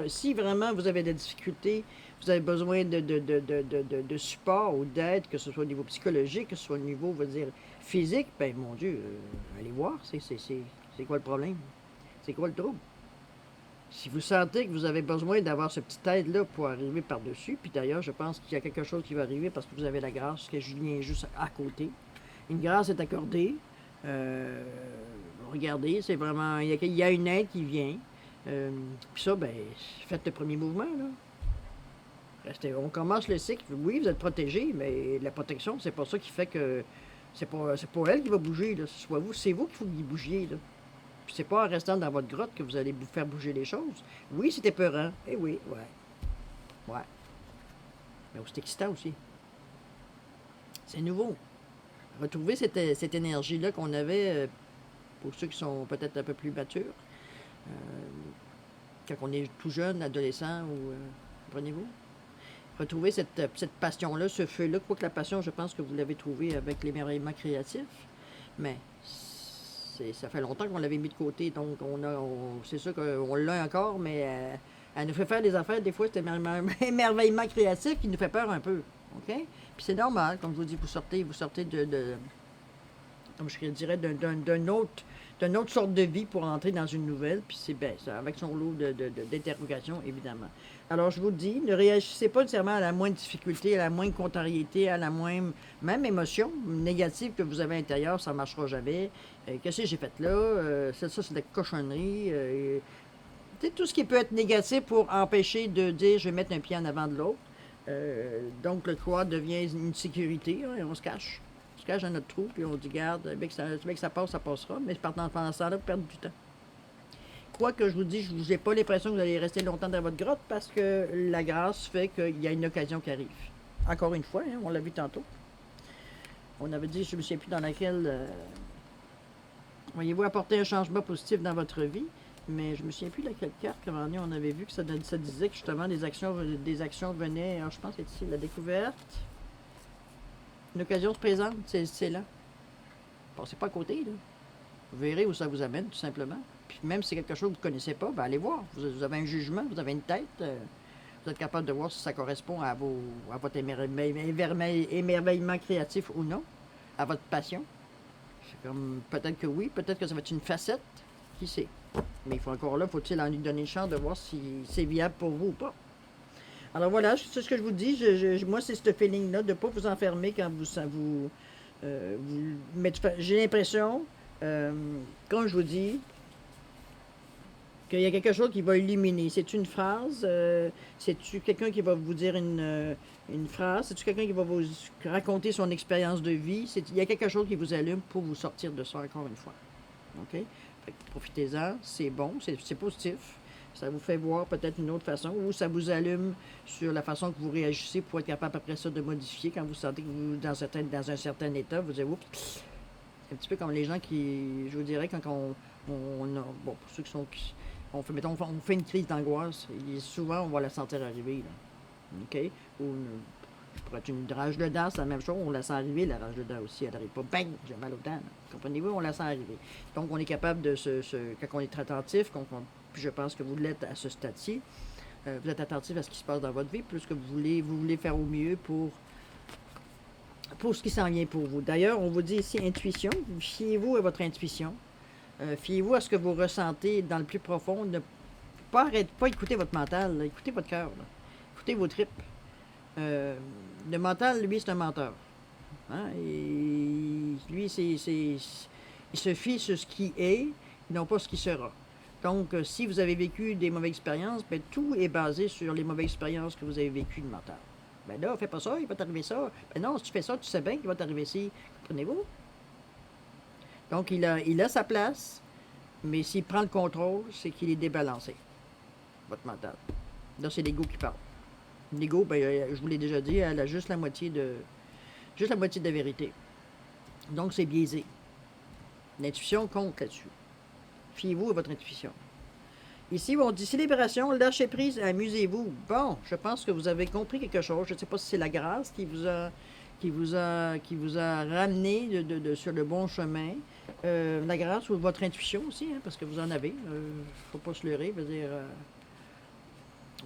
S1: Si vraiment vous avez des difficultés, vous avez besoin de support ou d'aide, que ce soit au niveau psychologique, que ce soit au niveau, on va dire, physique, ben mon Dieu, allez voir, c'est quoi le problème? C'est quoi le trouble? Si vous sentez que vous avez besoin d'avoir ce petit aide-là pour arriver par-dessus, puis d'ailleurs, je pense qu'il y a quelque chose qui va arriver parce que vous avez la grâce, que je viens juste à côté. Une grâce est accordée. Euh, Regardez, c'est vraiment. Il y a une aide qui vient. Puis ça, ben, faites le premier mouvement, là. On commence le cycle. Oui, vous êtes protégé, mais la protection, c'est pas ça qui fait que. C'est pas elle qui va bouger, là. C'est vous qu'il faut que vous bougiez, là. Puis c'est pas en restant dans votre grotte que vous allez vous faire bouger les choses. Oui, c'est épeurant. Eh oui, ouais. Mais c'est excitant aussi. C'est nouveau. Retrouver cette énergie-là qu'on avait, pour ceux qui sont peut-être un peu plus matures, euh, quand on est tout jeune, adolescent ou... comprenez-vous? Retrouver cette passion-là, ce feu-là. Quoique la passion, je pense que vous l'avez trouvé avec l'émerveillement créatif. Mais ça fait longtemps qu'on l'avait mis de côté. Donc, c'est sûr qu'on l'a encore, mais elle nous fait faire des affaires. Des fois, c'est émerveillement créatif qui nous fait peur un peu. OK? Puis c'est normal, comme je vous dis, vous sortez comme je dirais, d'une autre sorte de vie pour entrer dans une nouvelle, puis c'est bien, ça, avec son lot d'interrogations, évidemment. Alors, je vous dis, ne réagissez pas nécessairement à la moindre difficulté, à la moindre contrariété, à la moindre, même émotion négative que vous avez à l'intérieur, ça ne marchera jamais. Qu'est-ce que j'ai fait là? Ça, c'est de la cochonnerie. Tout ce qui peut être négatif pour empêcher de dire, je vais mettre un pied en avant de l'autre. Donc, le croix devient une sécurité, hein, et on se cache. On se cache dans notre trou, puis on dit, garde, bien que ça passe, ça passera, mais pendant ce temps-là, vous perdez du temps. Quoi que je vous dis, je n'ai pas l'impression que vous allez rester longtemps dans votre grotte parce que la grâce fait qu'il y a une occasion qui arrive. Encore une fois, hein, on l'a vu tantôt. On avait dit, je ne me souviens plus dans laquelle, voyez-vous, apporter un changement positif dans votre vie, mais je ne me souviens plus de laquelle carte, comment on avait vu que ça disait que justement des actions venaient, alors je pense que c'est ici, la découverte. Une occasion se présente, c'est là. Passez pas à côté, là. Vous verrez où ça vous amène, tout simplement. Puis même si c'est quelque chose que vous ne connaissez pas, ben allez voir. Vous avez un jugement, vous avez une tête. Vous êtes capable de voir si ça correspond à votre émerveillement créatif ou non, à votre passion. C'est comme, peut-être que oui, peut-être que ça va être une facette, qui sait. Mais il faut encore là, faut-il en lui donner une chance de voir si c'est viable pour vous ou pas. Alors voilà, c'est ce que je vous dis. Moi, c'est ce feeling-là de ne pas vous enfermer quand vous j'ai l'impression, comme je vous dis, qu'il y a quelque chose qui va illuminer. C'est une phrase, c'est-tu quelqu'un qui va vous dire une phrase, c'est-tu quelqu'un qui va vous raconter son expérience de vie, il y a quelque chose qui vous allume pour vous sortir de ça encore une fois. OK? Profitez-en, c'est bon, c'est positif. Ça vous fait voir peut-être une autre façon ou ça vous allume sur la façon que vous réagissez pour être capable après ça de modifier quand vous sentez que vous dans un certain état, vous dites oups, c'est un petit peu comme les gens qui, je vous dirais, quand bon, pour ceux qui sont, mettons, on fait une crise d'angoisse, et souvent on va la sentir arriver, là. OK? Ou pour être une rage de dents, c'est la même chose, on la sent arriver, la rage de dents aussi, elle n'arrive pas, bang, j'ai mal aux dents. Comprenez-vous, on la sent arriver. Donc on est capable de quand on est très attentif, puis je pense que vous l'êtes à ce stade-ci, vous êtes attentif à ce qui se passe dans votre vie, plus que vous voulez faire au mieux pour ce qui s'en vient pour vous. D'ailleurs, on vous dit ici intuition, fiez-vous à votre intuition, fiez-vous à ce que vous ressentez dans le plus profond, ne pas écouter votre mental, là, écoutez votre cœur, là. Écoutez vos tripes. Le mental, lui, c'est un menteur. Hein? Et lui, il se fie sur ce qui est, non pas ce qui sera. Donc, si vous avez vécu des mauvaises expériences, ben, tout est basé sur les mauvaises expériences que vous avez vécues de mental. Ben là, fais pas ça, il va t'arriver ça. Ben non, si tu fais ça, tu sais bien qu'il va t'arriver ci. Comprenez-vous? Donc, il a sa place, mais s'il prend le contrôle, c'est qu'il est débalancé, votre mental. Là, c'est l'ego qui parle. L'ego, ben, je vous l'ai déjà dit, elle a juste la moitié de la vérité. Donc, c'est biaisé. L'intuition compte là-dessus. Fiez-vous à votre intuition. Ici, on dit célébration, lâchez prise, amusez-vous. Bon, je pense que vous avez compris quelque chose. Je ne sais pas si c'est la grâce qui vous a ramené sur le bon chemin. La grâce ou votre intuition aussi, hein, parce que vous en avez. Il ne faut pas se leurrer. Veut dire,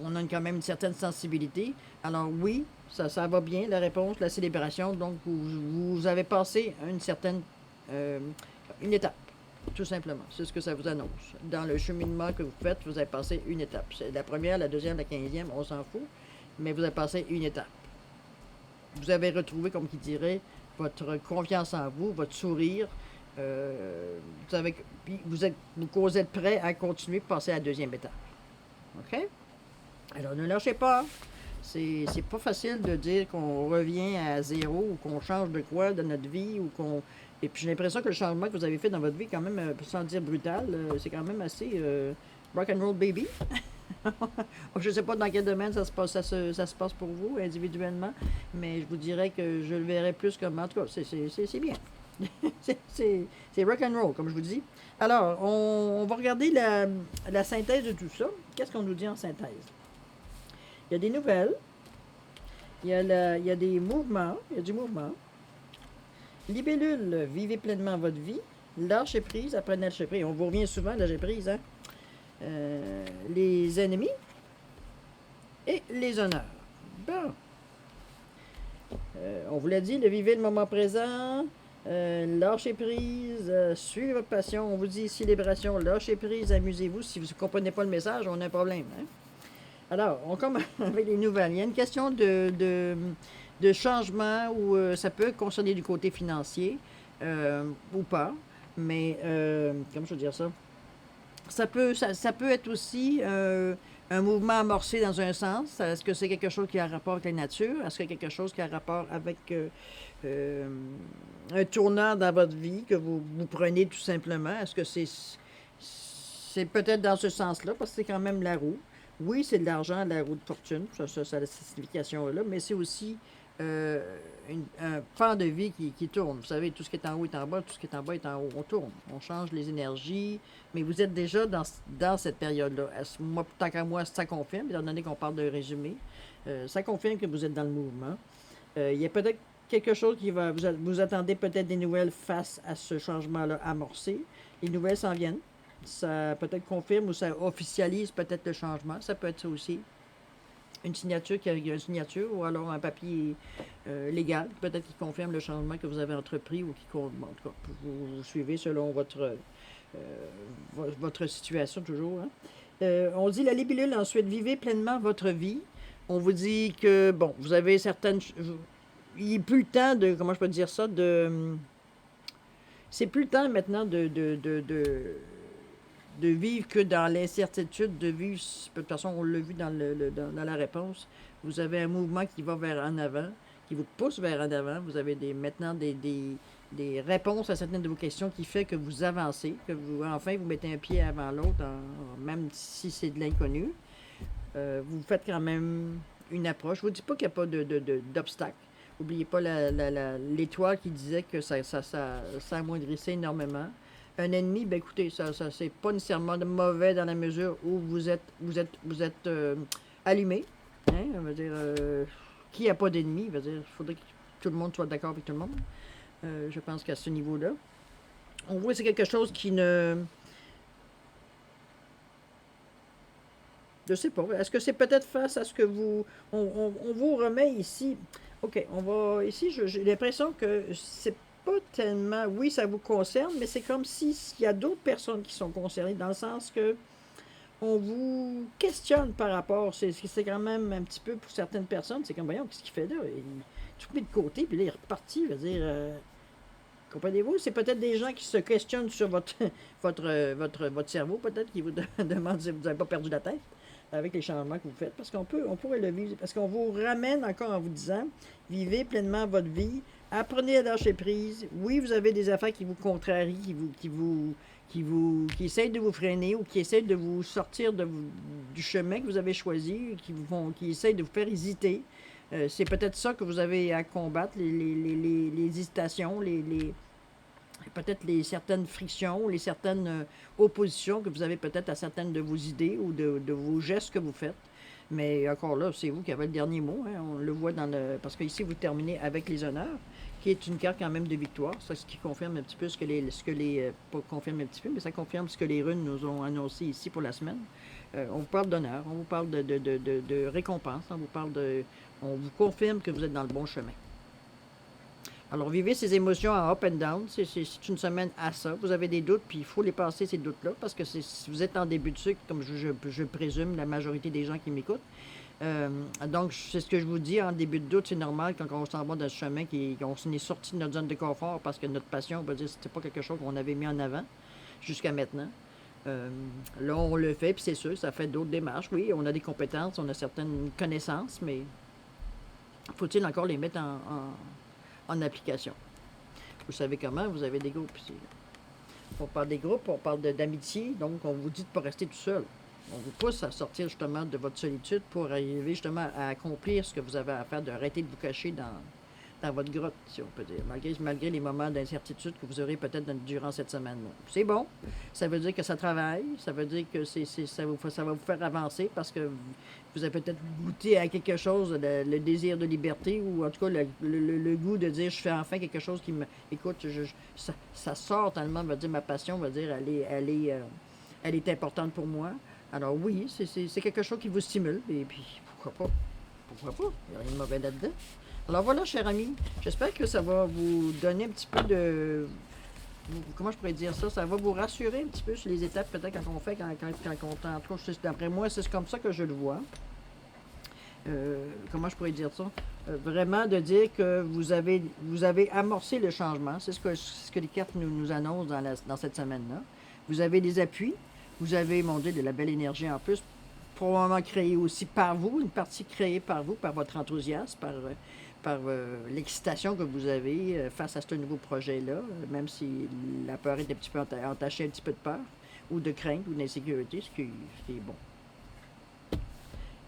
S1: on a quand même une certaine sensibilité. Alors oui, ça va bien, la réponse, la célébration. Donc, vous avez passé une étape. Tout simplement, c'est ce que ça vous annonce. Dans le cheminement que vous faites, vous avez passé une étape. C'est la première, la deuxième, la 15e, on s'en fout, mais vous avez passé une étape. Vous avez retrouvé, comme qui dirait, votre confiance en vous, votre sourire. Vous êtes prêt à continuer pour passer à la deuxième étape. OK? Alors, ne lâchez pas. C'est pas facile de dire qu'on revient à zéro ou qu'on change de quoi dans notre vie ou qu'on... Et puis j'ai l'impression que le changement que vous avez fait dans votre vie, quand même, sans dire brutal, c'est quand même assez rock and roll baby. Je ne sais pas dans quel domaine ça se passe, ça se passe pour vous individuellement, mais je vous dirais que je le verrais plus comme, en tout cas, c'est bien. C'est rock and roll, comme je vous dis. Alors, on va regarder la synthèse de tout ça. Qu'est-ce qu'on nous dit en synthèse? Il y a des nouvelles, il y a des mouvements, il y a du mouvement. Libellule, vivez pleinement votre vie. Lâchez prise, apprenez à lâcher prise. On vous revient souvent à lâcher prise, hein? Les ennemis et les honneurs. Bon. On vous l'a dit, le vivez le moment présent, lâchez prise, suivez votre passion. On vous dit célébration, lâchez prise, amusez-vous. Si vous ne comprenez pas le message, on a un problème. Hein? Alors, on commence avec les nouvelles. Il y a une question de changement où ça peut concerner du côté financier ou pas. Mais, comment je veux dire ça? Ça peut être aussi un mouvement amorcé dans un sens. Est-ce que c'est quelque chose qui a rapport avec la nature? Est-ce que c'est quelque chose qui a rapport avec euh, un tournant dans votre vie que vous prenez tout simplement? Est-ce que c'est peut-être dans ce sens-là, parce que c'est quand même la roue. Oui, c'est de l'argent, la roue de fortune, ça a cette signification-là, mais c'est aussi euh, un pan de vie qui tourne. Vous savez, tout ce qui est en haut est en bas, tout ce qui est en bas est en haut. On tourne, on change les énergies, mais vous êtes déjà dans cette période-là. Moi, tant qu'à moi, ça confirme, étant donné qu'on parle de résumé, ça confirme que vous êtes dans le mouvement. Il y a peut-être quelque chose qui va... Vous attendez peut-être des nouvelles face à ce changement-là amorcé. Les nouvelles s'en viennent. Ça peut-être confirme ou ça officialise peut-être le changement. Ça peut être ça aussi. Une signature qui a une signature ou alors un papier légal, peut-être qui confirme le changement que vous avez entrepris ou qui bon, en tout cas, vous suivez selon votre situation toujours. Hein. On dit la libellule ensuite, vivez pleinement votre vie. On vous dit que, bon, vous avez certaines... Il n'est plus le temps de, comment je peux dire ça, c'est plus le temps maintenant de vivre que dans l'incertitude, de vivre, de toute façon, on l'a vu dans la réponse, vous avez un mouvement qui va vers en avant, qui vous pousse vers en avant, vous avez maintenant des réponses à certaines de vos questions qui fait que vous avancez, que vous, enfin, vous mettez un pied avant l'autre, même si c'est de l'inconnu. Vous faites quand même une approche. Je ne vous dis pas qu'il n'y a pas d'obstacle. N'oubliez pas l'étoile qui disait que ça amoindrissait énormément. Un ennemi, ben écoutez, ça c'est pas nécessairement de mauvais dans la mesure où vous êtes allumé. Hein, on va dire, qui n'a pas d'ennemi? Il faudrait que tout le monde soit d'accord avec tout le monde. Je pense qu'à ce niveau-là. On voit que c'est quelque chose qui ne... Je sais pas. Est-ce que c'est peut-être face à ce que vous... On vous remet ici... OK, on va... Ici, j'ai l'impression que c'est pas tellement... Oui, ça vous concerne, mais c'est comme s'il y a d'autres personnes qui sont concernées, dans le sens que on vous questionne par rapport... C'est quand même un petit peu, pour certaines personnes, c'est comme, voyons, qu'est-ce qu'il fait là? Il tout mis de côté, puis là, il est reparti. Je veux dire... comprenez-vous? C'est peut-être des gens qui se questionnent sur votre cerveau, peut-être, qui vous demandent si vous n'avez pas perdu la tête avec les changements que vous faites, parce on pourrait le vivre, parce qu'on vous ramène encore en vous disant, vivez pleinement votre vie, apprenez à lâcher prise. Oui, vous avez des affaires qui vous contrarient, qui essayent de vous freiner ou qui essayent de vous sortir du chemin que vous avez choisi, qui essayent de vous faire hésiter. C'est peut-être ça que vous avez à combattre, les hésitations, peut-être certaines frictions, les certaines oppositions que vous avez peut-être à certaines de vos idées ou de vos gestes que vous faites. Mais encore là, c'est vous qui avez le dernier mot. Hein. On le voit parce qu'ici, vous terminez avec les honneurs, qui est une carte quand même de victoire. Ça, ce qui confirme un petit peu pas confirme un petit peu, mais ça confirme ce que les runes nous ont annoncé ici pour la semaine. On vous parle d'honneur, on vous parle de récompense, on vous confirme que vous êtes dans le bon chemin. Alors, vivez ces émotions en up and down. C'est une semaine à ça. Vous avez des doutes, puis il faut les passer, ces doutes-là, parce que si vous êtes en début de cycle, comme je présume la majorité des gens qui m'écoutent. Donc, c'est ce que je vous dis, en début de doute, c'est normal quand on s'en va dans ce chemin, qu'on est sorti de notre zone de confort, parce que notre passion, on va dire, c'était pas quelque chose qu'on avait mis en avant jusqu'à maintenant. Là, on le fait, puis c'est sûr, ça fait d'autres démarches. Oui, on a des compétences, on a certaines connaissances, mais faut-il encore les mettre en application. Vous savez comment, vous avez des groupes ici. On parle des groupes, on parle d'amitié, donc on vous dit de ne pas rester tout seul. on vous pousse à sortir justement de votre solitude pour arriver justement à accomplir ce que vous avez à faire, d'arrêter de vous cacher dans votre grotte, si on peut dire, malgré les moments d'incertitude que vous aurez peut-être durant cette semaine-là. C'est bon, ça veut dire que ça travaille, ça veut dire que ça va vous faire avancer parce que vous avez peut-être goûté à quelque chose, le désir de liberté ou en tout cas le goût de dire je fais enfin quelque chose qui me... Écoute, ça sort tellement, va dire ma passion, va dire elle est importante pour moi. Alors oui, c'est quelque chose qui vous stimule et puis pourquoi pas? Pourquoi pas? Il n'y a rien de mauvais là-dedans. Alors voilà, cher ami, j'espère que ça va vous donner un petit peu de... Comment je pourrais dire ça? Ça va vous rassurer un petit peu sur les étapes peut-être quand on fait, quand on en tout cas, d'après moi, c'est comme ça que je le vois. Comment je pourrais dire ça? Vraiment de dire que vous avez amorcé le changement. C'est ce que les cartes nous annoncent dans cette semaine-là. Vous avez des appuis. Vous avez, mon Dieu, de la belle énergie en plus. Probablement créée aussi par vous, une partie créée par vous, par votre enthousiasme, par l'excitation que vous avez face à ce nouveau projet-là, même si la peur est un petit peu entachée un petit peu de peur, ou de crainte, ou d'insécurité, ce qui est bon.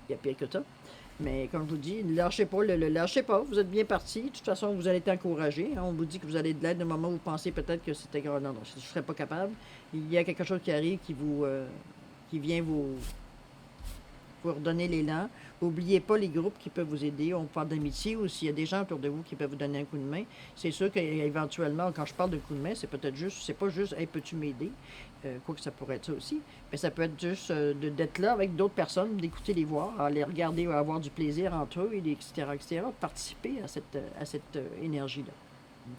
S1: Il y a pire que ça. Mais comme je vous dis, ne lâchez pas, le lâchez pas, vous êtes bien parti. De toute façon, vous allez être encouragé. Hein. On vous dit que vous allez de l'aide au moment où vous pensez peut-être que c'était... Non, non, je ne serais pas capable. Il y a quelque chose qui arrive qui vient vous redonner l'élan. N'oubliez pas les groupes qui peuvent vous aider. On parle d'amitié ou s'il y a des gens autour de vous qui peuvent vous donner un coup de main. C'est sûr qu'éventuellement, quand je parle de coup de main, c'est peut-être juste, c'est pas juste, hey, peux-tu m'aider? Quoi que ça pourrait être ça aussi. Mais ça peut être juste d'être là avec d'autres personnes, d'écouter les voir, à les regarder, à avoir du plaisir entre eux, etc., etc., participer à cette énergie-là.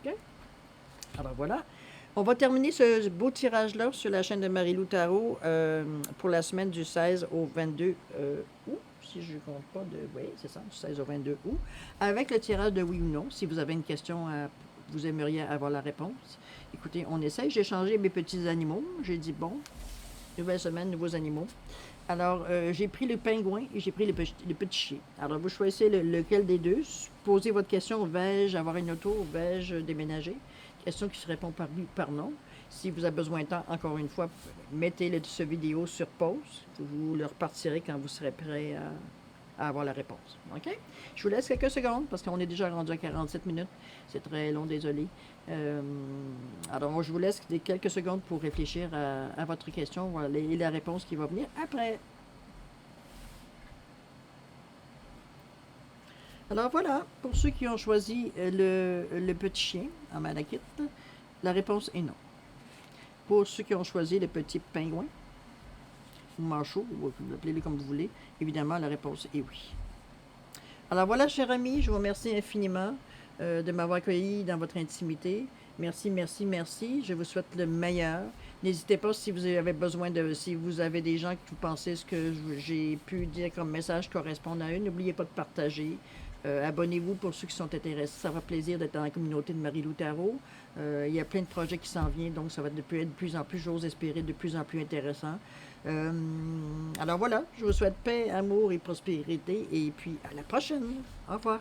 S1: OK? Alors voilà. On va terminer ce beau tirage-là sur la chaîne de Marie-Lou Tarot pour la semaine du 16 au 22 août, si je ne compte pas de... Oui, c'est ça, du 16 au 22 août, avec le tirage de oui ou non. Si vous avez une question, vous aimeriez avoir la réponse. Écoutez, on essaye. J'ai changé mes petits animaux. J'ai dit, bon, nouvelle semaine, nouveaux animaux. Alors, j'ai pris le pingouin et j'ai pris le petit chien. Alors, vous choisissez lequel des deux. Posez votre question, vais-je avoir une auto, vais-je déménager? Question qui se répond par oui ou par non. Si vous avez besoin de temps, encore une fois, mettez ce vidéo sur pause. Vous le repartirez quand vous serez prêt à avoir la réponse. OK? Je vous laisse quelques secondes parce qu'on est déjà rendu à 47 minutes. C'est très long, désolé. Alors, je vous laisse quelques secondes pour réfléchir à votre question et la réponse qui va venir après. Alors voilà, pour ceux qui ont choisi le petit chien en malachite, la réponse est non. Pour ceux qui ont choisi le petit pingouin, ou manchot, ou vous l'appelez comme vous voulez, évidemment, la réponse est oui. Alors voilà, chers amis, je vous remercie infiniment de m'avoir accueilli dans votre intimité. Merci, merci, merci. Je vous souhaite le meilleur. N'hésitez pas si vous avez besoin si vous avez des gens que vous pensez ce que j'ai pu dire comme message correspond à eux, n'oubliez pas de partager. Abonnez-vous pour ceux qui sont intéressés. Ça va plaisir d'être dans la communauté de Marie-Lou Tarot. Il y a plein de projets qui s'en viennent, donc ça va être de plus en plus, j'ose espérer, de plus en plus intéressant. Alors voilà, je vous souhaite paix, amour et prospérité. Et puis à la prochaine. Au revoir.